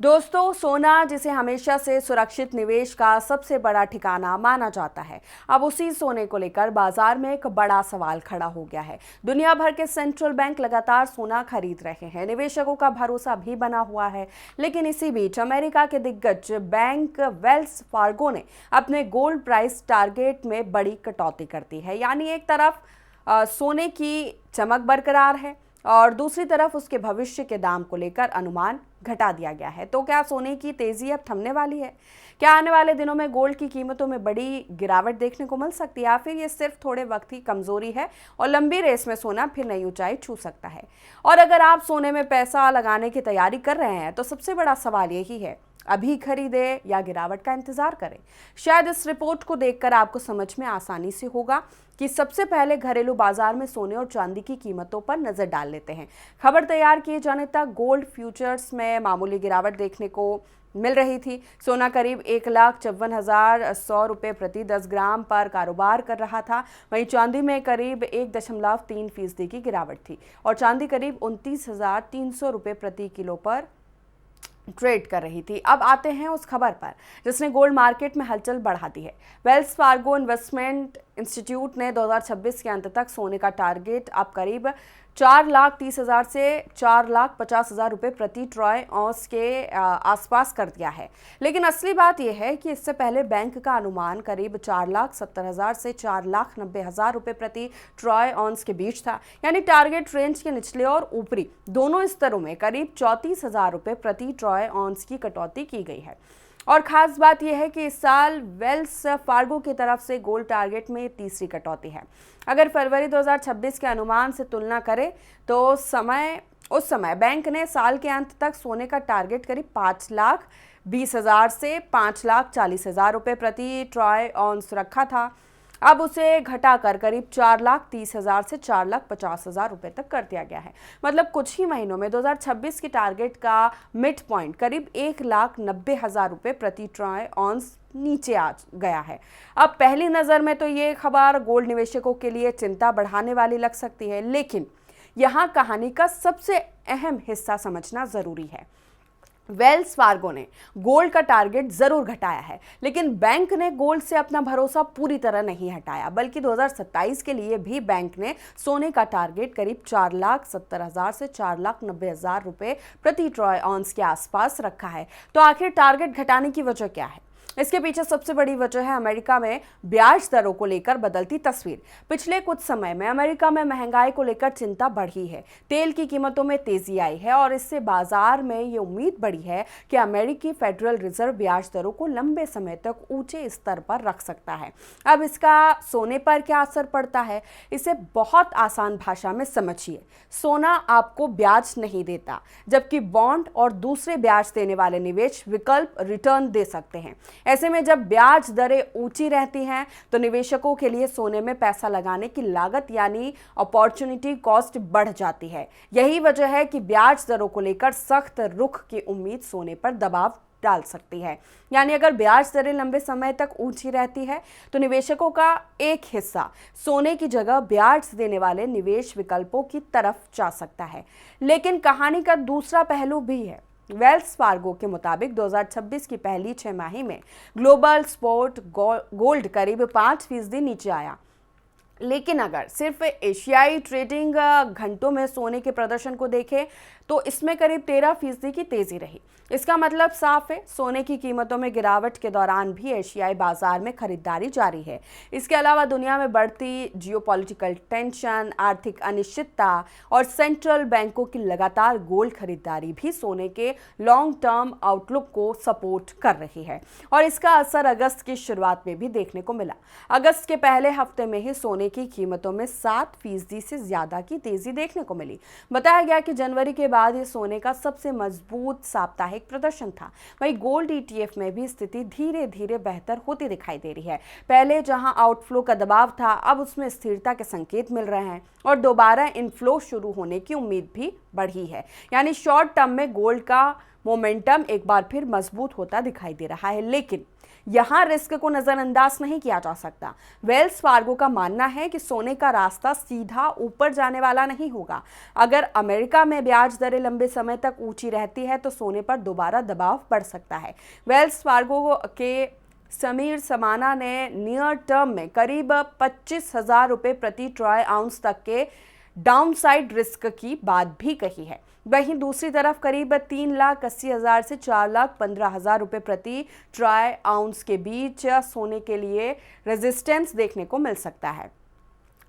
दोस्तों, सोना जिसे हमेशा से सुरक्षित निवेश का सबसे बड़ा ठिकाना माना जाता है, अब उसी सोने को लेकर बाजार में एक बड़ा सवाल खड़ा हो गया है। दुनिया भर के सेंट्रल बैंक लगातार सोना खरीद रहे हैं, निवेशकों का भरोसा भी बना हुआ है। लेकिन इसी बीच अमेरिका के दिग्गज बैंक वेल्स फार्गो ने अपने गोल्ड प्राइस टारगेट में बड़ी कटौती कर दी है। यानी एक तरफ सोने की चमक बरकरार है और दूसरी तरफ उसके भविष्य के दाम को लेकर अनुमान घटा दिया गया है। तो क्या सोने की तेजी अब थमने वाली है? क्या आने वाले दिनों में गोल्ड की कीमतों में बड़ी गिरावट देखने को मिल सकती है, या फिर ये सिर्फ थोड़े वक्त की कमजोरी है और लंबी रेस में सोना फिर नई ऊंचाई छू सकता है? और अगर आप सोने में पैसा लगाने की तैयारी कर रहे हैं तो सबसे बड़ा सवाल यही है, अभी खरीदे या गिरावट का इंतजार करें? शायद इस रिपोर्ट को देखकर आपको समझ में आसानी से होगा कि सबसे पहले घरेलू बाजार में सोने और चांदी की कीमतों पर नजर डाल लेते हैं। खबर तैयार किए जाने तक गोल्ड फ्यूचर्स में मामूली गिरावट देखने को मिल रही थी। सोना करीब 1,54,100 प्रति 10 ग्राम पर कारोबार कर रहा था। वहीं चांदी में करीब 1.3% की गिरावट थी और चांदी करीब 29,300 प्रति किलो पर ट्रेड कर रही थी। अब आते हैं उस खबर पर जिसने गोल्ड मार्केट में हलचल बढ़ा दी है। वेल्स फार्गो इन्वेस्टमेंट इंस्टीट्यूट ने 2026 के अंत तक सोने का टारगेट अब करीब 4,30,000 से 4,50,000 रुपये प्रति ट्रॉय औंस के आसपास कर दिया है। लेकिन असली बात यह है कि इससे पहले बैंक का अनुमान करीब 4,70,000 से 4,90,000 रुपये प्रति ट्रॉय औंस के बीच था। यानी टारगेट रेंज के निचले और ऊपरी दोनों स्तरों में करीब 34,000 रुपये प्रति ट्रॉय औंस की कटौती की गई है। और खास बात यह है कि इस साल वेल्स फार्गो की तरफ से गोल्ड टारगेट में तीसरी कटौती है। अगर फरवरी 2026 के अनुमान से तुलना करें तो उस समय बैंक ने साल के अंत तक सोने का टारगेट करीब 5,20,000 से 5,40,000 रुपये प्रति ट्रॉय औंस रखा था। अब उसे घटाकर करीब 4,30,000 से 4,50,000 रुपये तक कर दिया गया है। मतलब कुछ ही महीनों में 2026 की टारगेट का मिड पॉइंट करीब 1,90,000 रुपये प्रति ट्रॉय औंस नीचे आ गया है। अब पहली नज़र में तो ये खबर गोल्ड निवेशकों के लिए चिंता बढ़ाने वाली लग सकती है, लेकिन यहाँ कहानी का सबसे अहम हिस्सा समझना ज़रूरी है। वेल्स फार्गो ने गोल्ड का टारगेट जरूर घटाया है, लेकिन बैंक ने गोल्ड से अपना भरोसा पूरी तरह नहीं हटाया, बल्कि 2027 के लिए भी बैंक ने सोने का टारगेट करीब 4,70,000 से 4,90,000 रुपये प्रति ट्रॉय औंस के आसपास रखा है। तो आखिर टारगेट घटाने की वजह क्या है? इसके पीछे सबसे बड़ी वजह है अमेरिका में ब्याज दरों को लेकर बदलती तस्वीर। पिछले कुछ समय में अमेरिका में महंगाई को लेकर चिंता बढ़ी है, तेल की कीमतों में तेजी आई है और इससे बाजार में ये उम्मीद बढ़ी है कि अमेरिकी फेडरल रिजर्व ब्याज दरों को लंबे समय तक ऊंचे स्तर पर रख सकता है। अब इसका सोने पर क्या असर पड़ता है, इसे बहुत आसान भाषा में समझिए। सोना आपको ब्याज नहीं देता, जबकि बॉन्ड और दूसरे ब्याज देने वाले निवेश विकल्प रिटर्न दे सकते हैं। ऐसे में जब ब्याज दरें ऊंची रहती हैं तो निवेशकों के लिए सोने में पैसा लगाने की लागत यानी अपॉर्चुनिटी कॉस्ट बढ़ जाती है। यही वजह है कि ब्याज दरों को लेकर सख्त रुख की उम्मीद सोने पर दबाव डाल सकती है। यानी अगर ब्याज दरें लंबे समय तक ऊंची रहती है तो निवेशकों का एक हिस्सा सोने की जगह ब्याज देने वाले निवेश विकल्पों की तरफ जा सकता है। लेकिन कहानी का दूसरा पहलू भी है। वेल्स फार्गो के मुताबिक 2026 की पहली 6 माही में ग्लोबल स्पॉट गोल्ड करीब 5% नीचे आया। लेकिन अगर सिर्फ एशियाई ट्रेडिंग घंटों में सोने के प्रदर्शन को देखें तो इसमें करीब 13% की तेजी रही। इसका मतलब साफ है, सोने की कीमतों में गिरावट के दौरान भी एशियाई बाजार में खरीदारी जारी है। इसके अलावा दुनिया में बढ़ती जियोपॉलिटिकल टेंशन, आर्थिक अनिश्चितता और सेंट्रल बैंकों की लगातार गोल्ड खरीदारी भी सोने के लॉन्ग टर्म आउटलुक को सपोर्ट कर रही है और इसका असर अगस्त की शुरुआत में भी देखने को मिला। अगस्त के पहले हफ्ते में ही सोने की कीमतों में 7% से ज्यादा की तेजी देखने को मिली। बताया गया कि जनवरी के बाद ये सोने का सबसे मजबूत साप्ताहिक प्रदर्शन था। वहीं गोल्ड ETF में भी स्थिति धीरे धीरे बेहतर होती दिखाई दे रही है। पहले जहां आउटफ्लो का दबाव था, अब उसमें स्थिरता के संकेत मिल रहे हैं और दोबारा इनफ्लो शुरू होने की उम्मीद भी बढ़ी है। यानी शॉर्ट टर्म में गोल्ड का मोमेंटम एक बार फिर मजबूत होता दिखाई दे रहा है। लेकिन यहाँ रिस्क को नजरअंदाज नहीं किया जा सकता। वेल्स फार्गो का मानना है कि सोने का रास्ता सीधा ऊपर जाने वाला नहीं होगा। अगर अमेरिका में ब्याज दरें लंबे समय तक ऊंची रहती है तो सोने पर दोबारा दबाव बढ़ सकता है। वेल्स फार्गो के समीर समाना ने नियर टर्म में करीब 25,000 रुपये प्रति ट्रॉय आउंस तक के डाउनसाइड रिस्क की बात भी कही है। वहीं दूसरी तरफ करीब 3,80,000 से 4,15,000 रुपये प्रति ट्रॉय आउंस के बीच सोने के लिए रेजिस्टेंस देखने को मिल सकता है।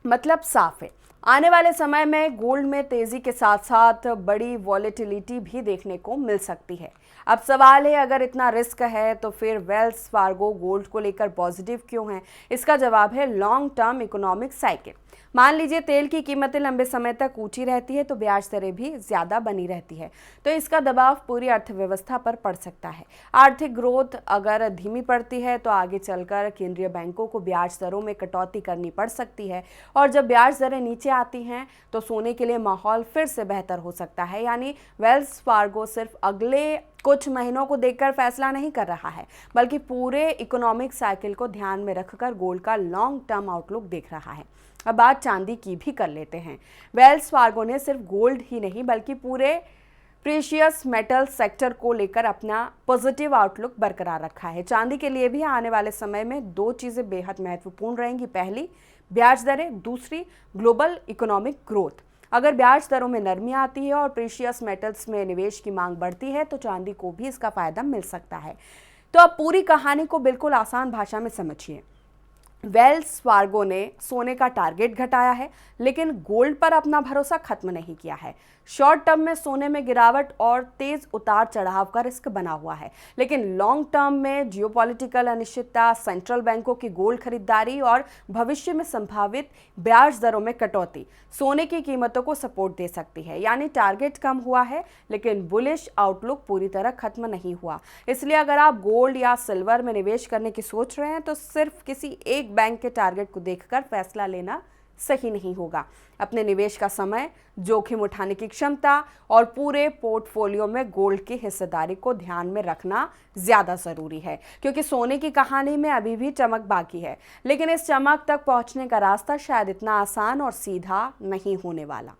मतलब साफ है, आने वाले समय में गोल्ड में तेजी के साथ साथ बड़ी वॉलेटिलिटी भी देखने को मिल सकती है। अब सवाल है, अगर इतना रिस्क है तो फिर वेल्स फार्गो गोल्ड को लेकर पॉजिटिव क्यों है? इसका जवाब है लॉन्ग टर्म इकोनॉमिक साइकिल। मान लीजिए तेल की कीमतें लंबे समय तक ऊंची रहती है तो ब्याज दरें भी ज्यादा बनी रहती है, तो इसका दबाव पूरी अर्थव्यवस्था पर पड़ सकता है। आर्थिक ग्रोथ अगर धीमी पड़ती है तो आगे चलकर केंद्रीय बैंकों को ब्याज दरों में कटौती करनी पड़ सकती है, और जब ब्याज दरें नीचे आती हैं तो सोने के लिए माहौल फिर से बेहतर हो सकता है। यानी वेल्स फार्गो सिर्फ अगले कुछ महीनों को देखकर फैसला नहीं कर रहा है, बल्कि पूरे इकोनॉमिक साइकिल को ध्यान में रखकर गोल्ड का लॉन्ग टर्म आउटलुक देख रहा है। अब बात चांदी की भी कर लेते हैं। वेल्स फार्गो ने सिर्फ गोल्ड ही नहीं बल्कि पूरे प्रीशियस मेटल सेक्टर को लेकर अपना पॉजिटिव आउटलुक बरकरार रखा है। चांदी के लिए भी आने वाले समय में दो चीज़ें बेहद महत्वपूर्ण रहेंगी। पहली, ब्याज दरें, दूसरी ग्लोबल इकोनॉमिक ग्रोथ। अगर ब्याज दरों में नरमी आती है और प्रीशियस मेटल्स में निवेश की मांग बढ़ती है तो चांदी को भी इसका फायदा मिल सकता है। तो अब पूरी कहानी को बिल्कुल आसान भाषा में समझिए। वेल्स फार्गो ने सोने का टारगेट घटाया है, लेकिन गोल्ड पर अपना भरोसा खत्म नहीं किया है। शॉर्ट टर्म में सोने में गिरावट और तेज उतार चढ़ाव का रिस्क बना हुआ है, लेकिन लॉन्ग टर्म में जियोपॉलिटिकल अनिश्चितता, सेंट्रल बैंकों की गोल्ड खरीदारी और भविष्य में संभावित ब्याज दरों में कटौती सोने की कीमतों को सपोर्ट दे सकती है। यानी टारगेट कम हुआ है लेकिन बुलिश आउटलुक पूरी तरह खत्म नहीं हुआ। इसलिए अगर आप गोल्ड या सिल्वर में निवेश करने की सोच रहे हैं तो सिर्फ किसी एक बैंक के टारगेट को देखकर फैसला लेना सही नहीं होगा। अपने निवेश का समय, जोखिम उठाने की क्षमता और पूरे पोर्टफोलियो में गोल्ड की हिस्सेदारी को ध्यान में रखना ज्यादा जरूरी है, क्योंकि सोने की कहानी में अभी भी चमक बाकी है, लेकिन इस चमक तक पहुंचने का रास्ता शायद इतना आसान और सीधा नहीं होने वाला।